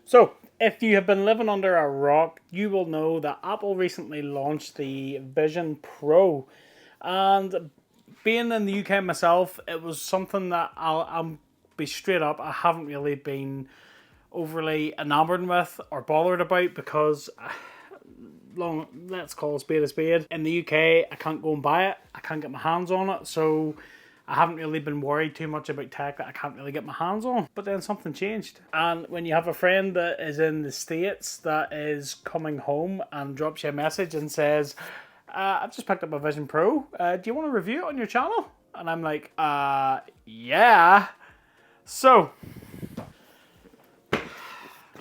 So, if you have been living under a rock, you will know that Apple recently launched the Vision Pro. And being in the UK myself, it was something that I'll be straight up, I haven't really been overly enamored with or bothered about because, let's call a spade a spade. In the UK, I can't go and buy it. I can't get my hands on it. So I haven't really been worried too much about tech that I can't really get my hands on. But then something changed. And when you have a friend that is in the States that is coming home and drops you a message and says, I've just picked up a Vision Pro. Do you want to review it on your channel? And I'm like, yeah. So,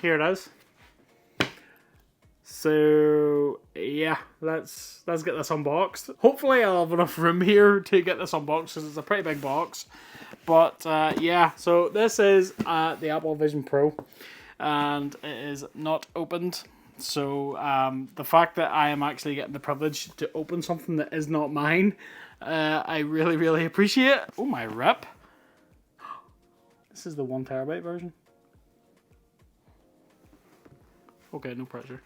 here it is. So yeah, let's get this unboxed. Hopefully I'll have enough room here to get this unboxed because it's a pretty big box. But yeah, so this is the Apple Vision Pro, and it is not opened. So the fact that I am actually getting the privilege to open something that is not mine, I really appreciate. Oh my rip! This is the 1 terabyte version. Okay, no pressure.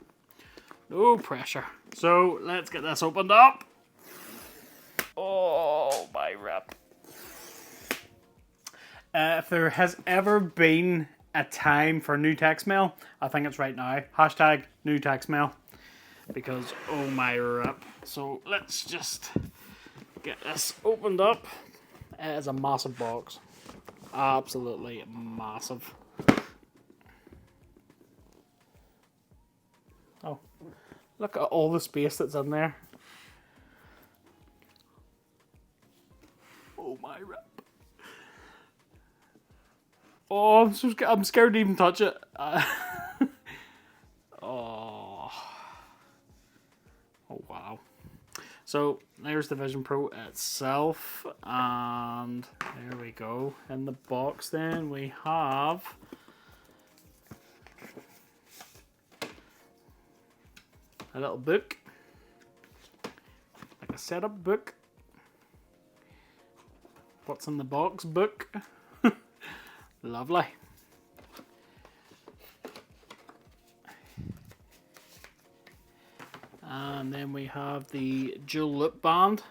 No pressure. So let's get this opened up. Oh my rip. If there has ever been a time for new text mail, I think it's right now. Hashtag new text mail. Because oh my rip. So let's just get this opened up. It is a massive box. Absolutely massive. Oh. Look at all the space that's in there. Oh my rip. Oh, I'm scared to even touch it. Oh wow. So there's the Vision Pro itself, and there we go. In the box then we have a little book, like a setup book. What's in the box book? Lovely. And then we have the dual loop band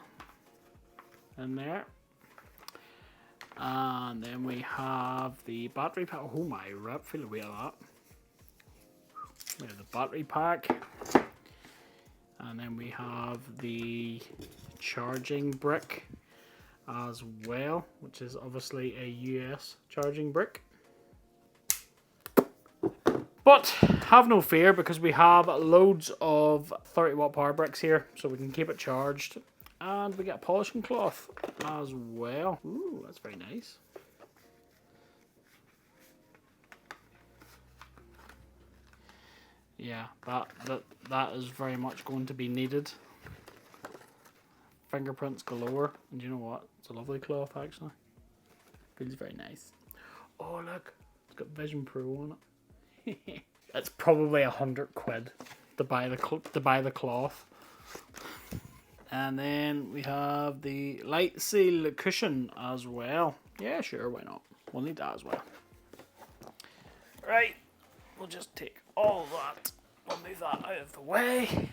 in there. And then we have the battery pack. Oh my rip, feel the weight of that. We have the battery pack. And then we have the charging brick as well, which is obviously a US charging brick. But have no fear, because we have loads of 30-watt power bricks here, so we can keep it charged. And we get a polishing cloth as well. Ooh, that's very nice. Yeah, that is very much going to be needed. Fingerprints galore. And you know what? It's a lovely cloth, actually. Feels very nice. Oh look, it's got Vision Pro on it. It's probably £100 to buy the cloth. And then we have the light seal cushion as well. Yeah, sure, why not? We'll need that as well. Right, we'll just take all that. We'll move that out of the way.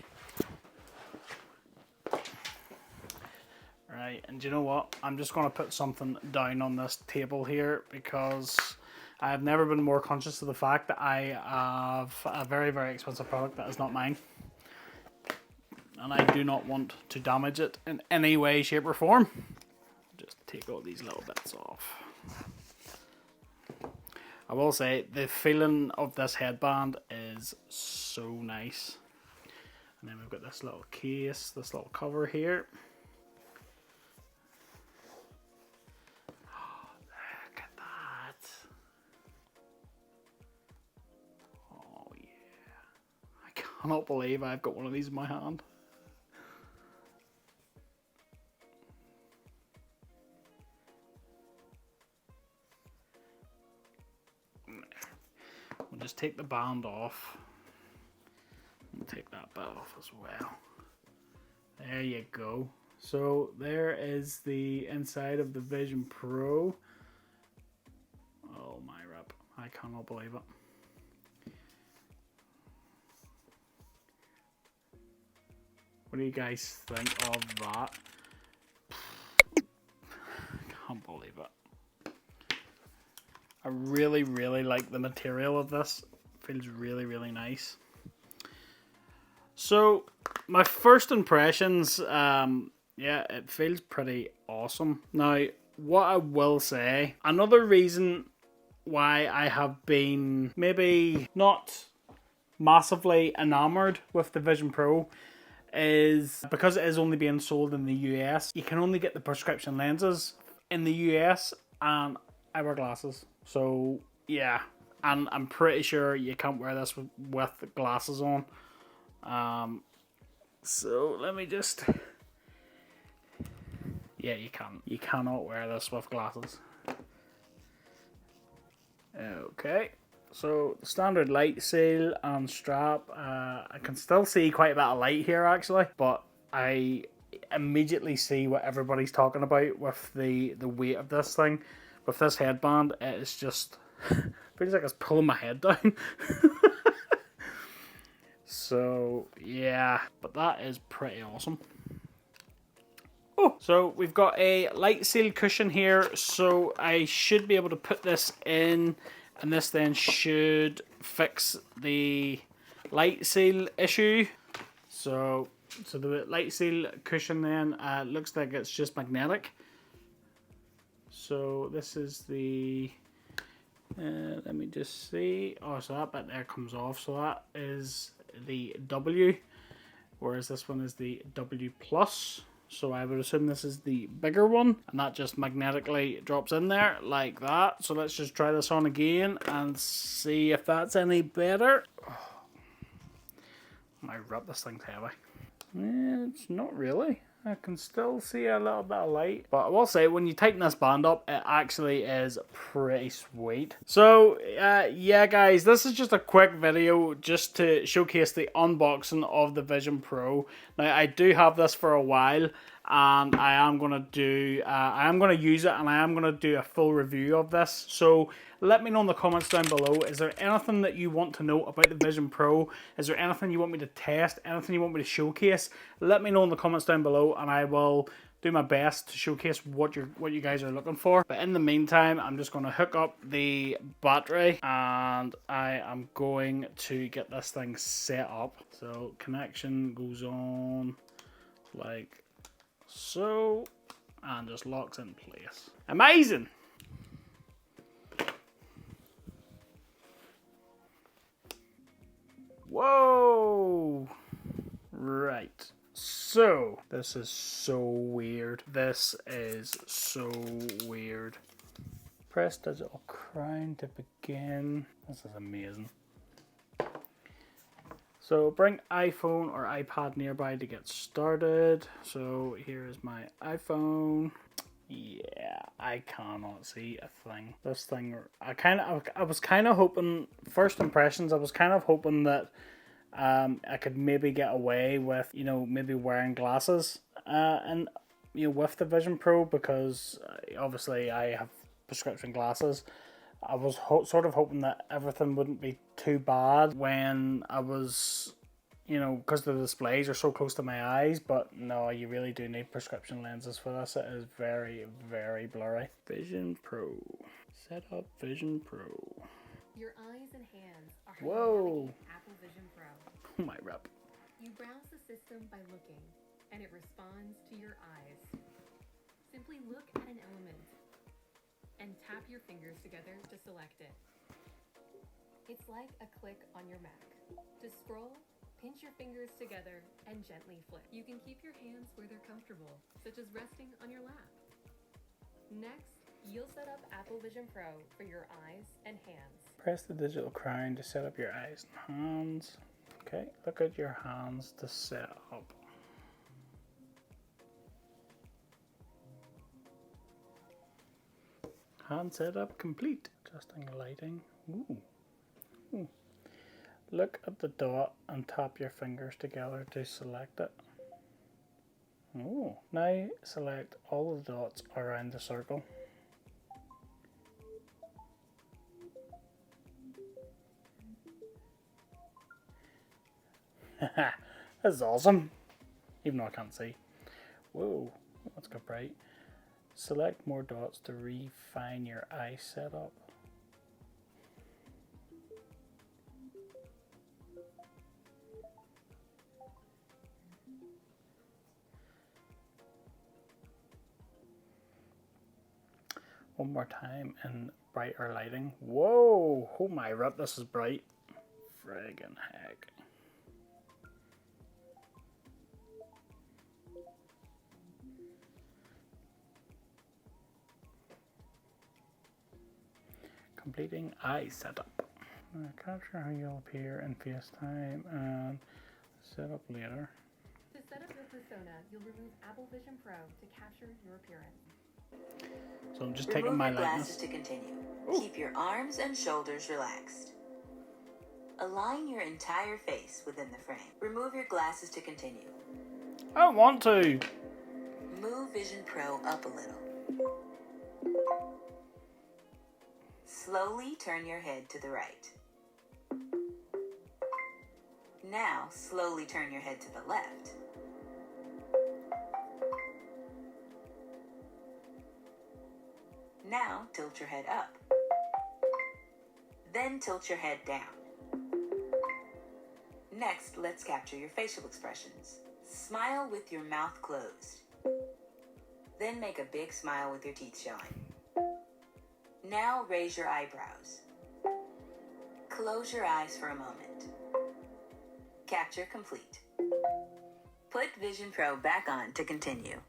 Right, and you know what? I'm just going to put something down on this table here, because I have never been more conscious of the fact that I have a very expensive product that is not mine. And I do not want to damage it in any way, shape or form. Just take all these little bits off. I will say, the feeling of this headband is so nice. And then we've got this little case, this little cover here. I cannot believe I've got one of these in my hand. We'll just take the band off. We'll take that bit off as well. There you go. So there is the inside of the Vision Pro. Oh my rip. I cannot believe it. What do you guys think of that? Can't believe it. I really, really like the material of this. Feels really, really nice. So, my first impressions, yeah, it feels pretty awesome. Now, what I will say, another reason why I have been maybe not massively enamored with the Vision Pro is because it is only being sold in the US. You can only get the prescription lenses in the US, and I wear glasses. So, yeah, and I'm pretty sure you can't wear this with glasses on. So let me just... Yeah, you can't. You cannot wear this with glasses. Okay. So, standard light seal and strap. I can still see quite a bit of light here actually, but I immediately see what everybody's talking about with the weight of this thing. With this headband, it is just... feels like it's pulling my head down. So, yeah. But that is pretty awesome. Oh, so we've got a light seal cushion here, so I should be able to put this in, and this then should fix the light seal issue. So the light seal cushion then looks like it's just magnetic. So this is the, let me just see, oh, so that bit there comes off, so that is the W, whereas this one is the W plus. So I would assume this is the bigger one, and that just magnetically drops in there like that. So let's just try this on again and see if that's any better. Oh, my rub, this thing's heavy. It's not really. I can still see a little bit of light. But I will say, when you tighten this band up, it actually is pretty sweet. So, yeah guys, this is just a quick video just to showcase the unboxing of the Vision Pro. Now, I do have this for a while, and I am going to use it, and I am going to do a full review of this. So, let me know in the comments down below. Is there anything that you want to know about the Vision Pro? Is there anything you want me to test? Anything you want me to showcase? Let me know in the comments down below, and I will do my best to showcase what you guys are looking for. But in the meantime, I'm just going to hook up the battery, and I am going to get this thing set up. So connection goes on like so, and just locks in place. Amazing! Whoa! Right. So, this is so weird. This is so weird. Press digital crown to begin. This is amazing. So, bring iPhone or iPad nearby to get started. So, here is my iPhone. Yeah, I cannot see a thing. This thing, I was kind of hoping, first impressions, I was kind of hoping that I could maybe get away with, maybe wearing glasses and, with the Vision Pro, because obviously I have prescription glasses. I was sort of hoping that everything wouldn't be too bad when I was, because the displays are so close to my eyes, but no, you really do need prescription lenses for this. It is very, very blurry. Vision Pro. Set up Vision Pro. Your eyes and hands are how Whoa. you navigate Apple Vision Pro. Oh my rep. You browse the system by looking, and it responds to your eyes. Simply look at an element and tap your fingers together to select it. It's like a click on your Mac. To scroll, pinch your fingers together and gently flick. You can keep your hands where they're comfortable, such as resting on your lap. Next, you'll set up Apple Vision Pro for your eyes and hands. Press the digital crown to set up your eyes and hands. Okay, look at your hands to set up. Hand setup complete. Adjusting lighting. Ooh. Ooh. Look at the dot and tap your fingers together to select it. Oh, now select all the dots around the circle. This is awesome. even though I can't see. Whoa, that's got bright. Select more dots to refine your eye setup. One more time in brighter lighting. Whoa, oh my rip, this is bright. Friggin' heck. Completing eye setup. Capture how you'll appear in FaceTime and set up later. To set up your persona, you'll remove Apple Vision Pro to capture your appearance. So I'm just taking my Remove your likeness. glasses to continue. Keep your arms and shoulders relaxed. Align your entire face within the frame. Remove your glasses to continue. I don't want to. Move Vision Pro up a little. Slowly turn your head to the right. Now, slowly turn your head to the left. Now, tilt your head up. Then tilt your head down. Next, let's capture your facial expressions. Smile with your mouth closed. Then make a big smile with your teeth showing. Now raise your eyebrows. Close your eyes for a moment. Capture complete. Put Vision Pro back on to continue.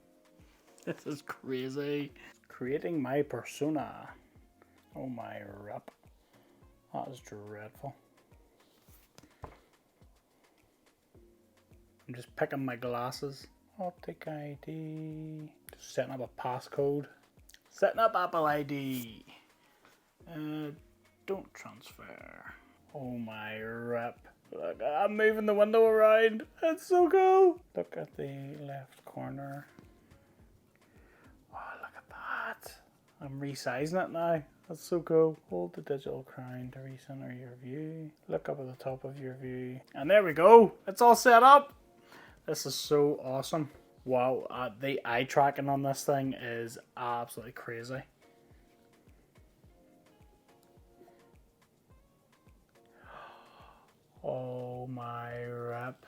This is crazy. Creating my persona. Oh my rip. That is dreadful. I'm just picking my glasses. Optic ID. Just setting up a passcode. Setting up Apple ID. Don't transfer. Oh my rip. Look, I'm moving the window around. It's so cool. Look at the left corner. Oh, look at that. I'm resizing it now. That's so cool. Hold the digital crown to recenter your view. Look up at the top of your view. And there we go. It's all set up. This is so awesome. Wow, the eye tracking on this thing is absolutely crazy. Oh my rip.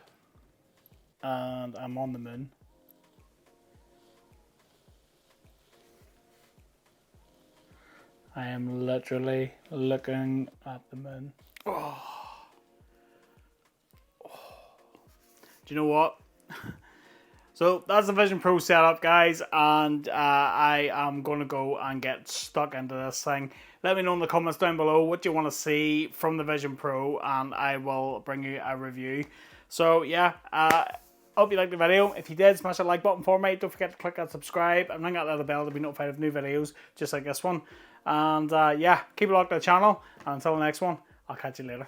And I'm on the moon. I am literally looking at the moon. Oh. Do you know what? So that's the Vision Pro setup, guys, and I am going to go and get stuck into this thing. Let me know in the comments down below what you want to see from the Vision Pro, and I will bring you a review. So yeah, hope you liked the video. If you did, smash that like button for me. Don't forget to click that subscribe and ring that little bell to be notified of new videos just like this one. And yeah, keep it locked to the channel, and until the next one, I'll catch you later.